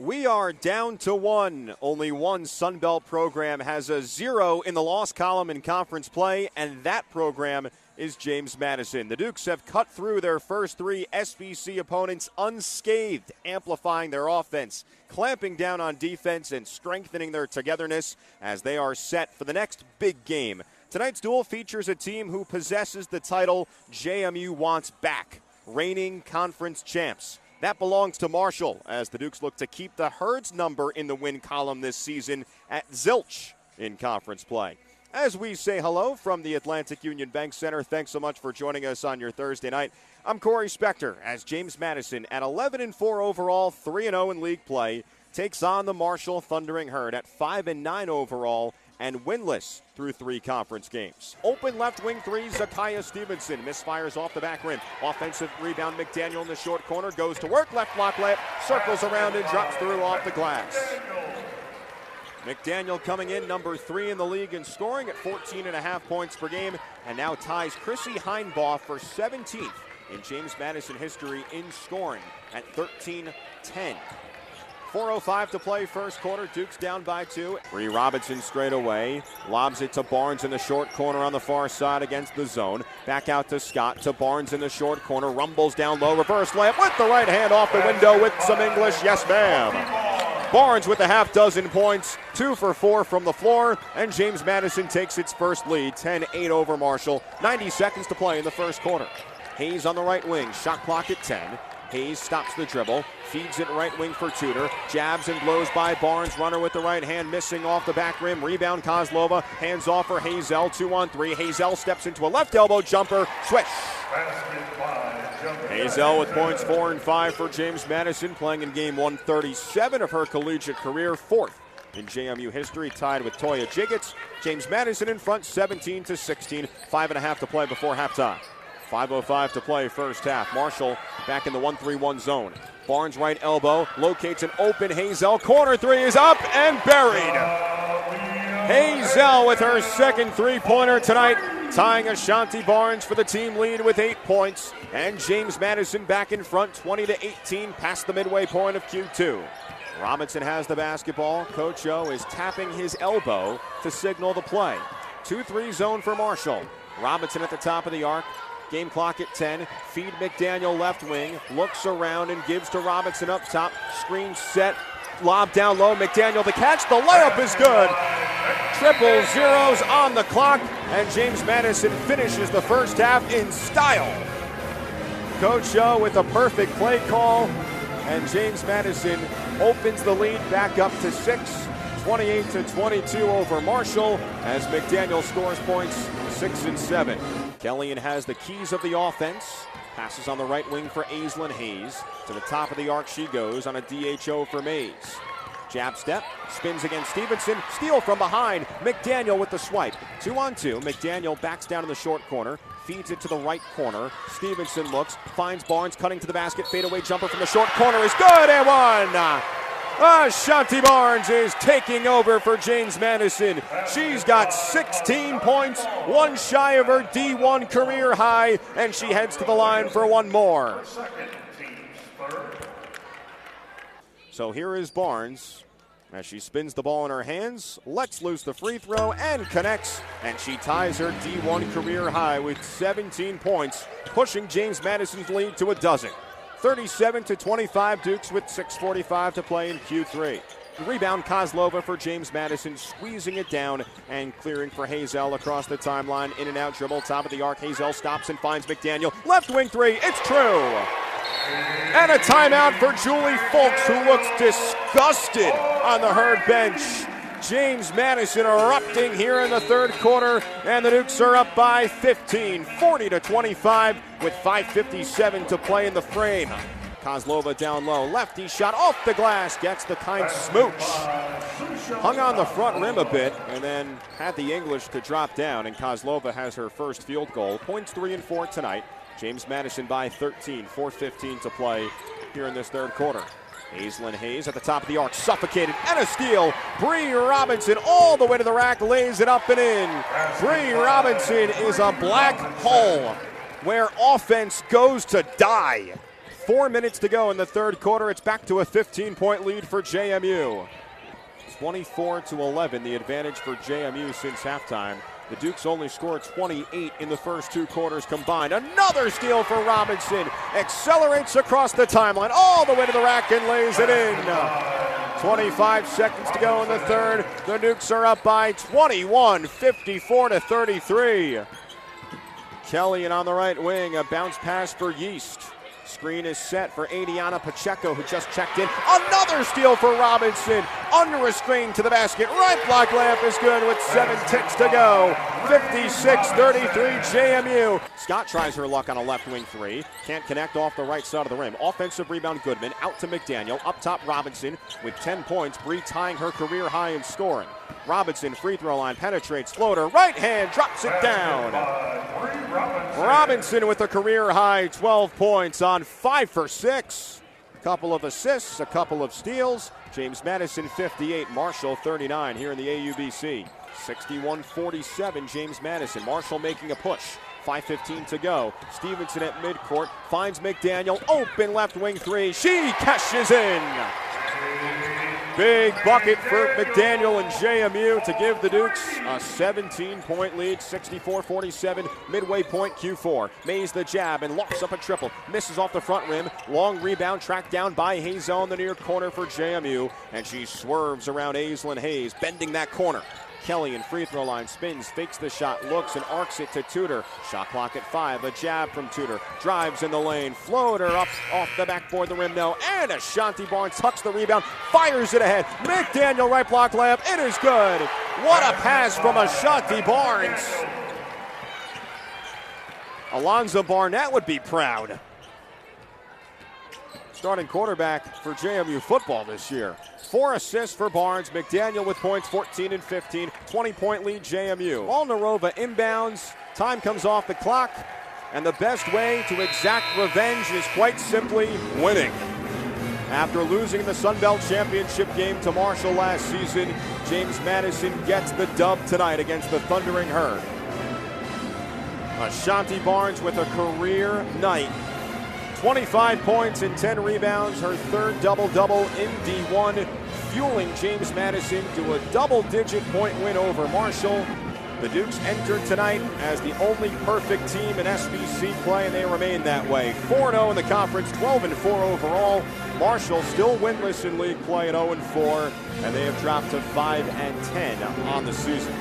We are down to one. Only one Sun Belt program has a 0 in the loss column in conference play, and that program is James Madison. The Dukes have cut through their first three SBC opponents unscathed, amplifying their offense, clamping down on defense, and strengthening their togetherness as they are set for the next big game. Tonight's duel features a team who possesses the title JMU wants back, reigning conference champs. That belongs to Marshall as the Dukes look to keep the Herd's number in the win column this season at zilch in conference play. As we say hello from the Atlantic Union Bank Center, thanks so much for joining us on your Thursday night. I'm Corey Spector as James Madison at 11-4 overall, 3-0 in league play, takes on the Marshall Thundering Herd at 5-9 overall and winless through three conference games. Open left wing three, Zakiya Stevenson misfires off the back rim. Offensive rebound, McDaniel in the short corner, goes to work, left block layup, circles around and drops through off the glass. McDaniel coming in number 3 in the league in scoring at 14.5 points per game, and now ties Chrissy Heinbaugh for 17th in James Madison history in scoring at 13-10. 4:05 to play first quarter. Dukes down by 2. Bree Robinson straight away. Lobs it to Barnes in the short corner on the far side against the zone. Back out to Scott, to Barnes in the short corner. Rumbles down low. Reverse layup with the right hand off the window with some English. Yes, ma'am. Barnes with a half dozen points. 2 for 4 from the floor. And James Madison takes its first lead. 10-8 over Marshall. 90 seconds to play in the first quarter. Hayes on the right wing. Shot clock at 10. Hayes stops the dribble, feeds it right wing for Tudor, jabs and blows by Barnes, runner with the right hand, missing off the back rim, rebound Kozlova, hands off for Hazel, 2-on-3, Hazel steps into a left elbow jumper, swish! Hazel with points 4 and 5 for James Madison, playing in game 137 of her collegiate career, 4th in JMU history, tied with Toya Jiggets. James Madison in front, 17-16, 5.5 to play before halftime. 5:05 to play first half. Marshall back in the 1-3-1 zone. Barnes right elbow, locates an open Hazel. Corner three is up and buried. Hazel with her second three-pointer tonight, tying Ashanti Barnes for the team lead with 8 points. And James Madison back in front, 20-18, past the midway point of Q2. Robinson has the basketball. Coach O is tapping his elbow to signal the play. 2-3 zone for Marshall. Robinson at the top of the arc. Game clock at 10. Feed McDaniel left wing. Looks around and gives to Robinson up top. Screen set. Lob down low. McDaniel the catch. The layup is good. Triple zeros on the clock. And James Madison finishes the first half in style. Coach O with a perfect play call. And James Madison opens the lead back up to 6. 28-22 over Marshall as McDaniel scores points 6 and 7. Kellyan has the keys of the offense. Passes on the right wing for Aislinn Hayes. To the top of the arc she goes on a DHO for Mays. Jab step, spins against Stevenson. Steal from behind. McDaniel with the swipe. 2-on-2. McDaniel backs down in the short corner. Feeds it to the right corner. Stevenson looks, finds Barnes cutting to the basket. Fadeaway jumper from the short corner is good and one. Ashanti Barnes is taking over for James Madison. She's got 16 points, one shy of her D1 career high, and she heads to the line for one more. So here is Barnes as she spins the ball in her hands, lets loose the free throw and connects, and she ties her D1 career high with 17 points, pushing James Madison's lead to a dozen. 37-25 Dukes with 6:45 to play in Q3. Rebound Kozlova for James Madison, squeezing it down and clearing for Hazel across the timeline. In and out dribble, top of the arc. Hazel stops and finds McDaniel. Left wing three, it's true. And a timeout for Julie Folks, who looks disgusted on the Herd bench. James Madison erupting here in the third quarter, and the Dukes are up by 15, 40-25, with 5:57 to play in the frame. Kozlova down low, lefty shot off the glass, gets the kind smooch. Hung on the front rim a bit, and then had the English to drop down, and Kozlova has her first field goal. Points 3 and 4 tonight. James Madison by 13, 4:15 to play here in this third quarter. Aislinn Hayes at the top of the arc, suffocated, and a steal. Bree Robinson all the way to the rack, lays it up and in. Bree Robinson is a black hole where offense goes to die. 4 minutes to go in the third quarter. It's back to a 15-point lead for JMU. 24-11, the advantage for JMU since halftime. The Dukes only scored 28 in the first 2 quarters combined. Another steal for Robinson. Accelerates across the timeline, all the way to the rack and lays it in. 25 seconds to go in the third. The Dukes are up by 21, 54-33. Kelly on the right wing, a bounce pass for Yeast. Screen is set for Adriana Pacheco, who just checked in. Another steal for Robinson. Unrestrained to the basket. Right block layup is good with 7 ticks to go. 56-33 JMU. Scott tries her luck on a left wing 3. Can't connect off the right side of the rim. Offensive rebound Goodman. Out to McDaniel. Up top Robinson with 10 points. Bree tying her career high in scoring. Robinson free throw line penetrates. Floater. Right hand drops it down. Robinson with a career high 12 points on 5 for 6. Couple of assists, a couple of steals. James Madison 58, Marshall 39 here in the AUBC. 61-47 James Madison. Marshall making a push. 5:15 to go. Stevenson at midcourt finds McDaniel. Open left wing 3. She cashes in. Big bucket for McDaniel and JMU to give the Dukes a 17-point lead, 64-47, midway point Q4. Mays the jab and lofts up a triple. Misses off the front rim. Long rebound tracked down by Hazel in the near corner for JMU. And she swerves around Aislinn Hayes, bending that corner. Kelly in free throw line spins, fakes the shot, looks and arcs it to Tudor. Shot clock at 5, a jab from Tudor. Drives in the lane, floater up off the backboard, the rim no. And Ashanti Barnes tucks the rebound, fires it ahead. McDaniel right block layup, it is good. What a pass from Ashanti Barnes. Alonzo Barnett would be proud. Starting quarterback for JMU football this year. 4 assists for Barnes. McDaniel with points, 14 and 15. 20-point lead JMU. Alnarova inbounds. Time comes off the clock. And the best way to exact revenge is quite simply winning. After losing the Sun Belt Championship game to Marshall last season, James Madison gets the dub tonight against the Thundering Herd. Ashanti Barnes with a career night. 25 points and 10 rebounds, her third double-double in D1, fueling James Madison to a double-digit point win over Marshall. The Dukes entered tonight as the only perfect team in SBC play, and they remain that way. 4-0 in the conference, 12-4 overall. Marshall still winless in league play at 0-4, and they have dropped to 5-10 on the season.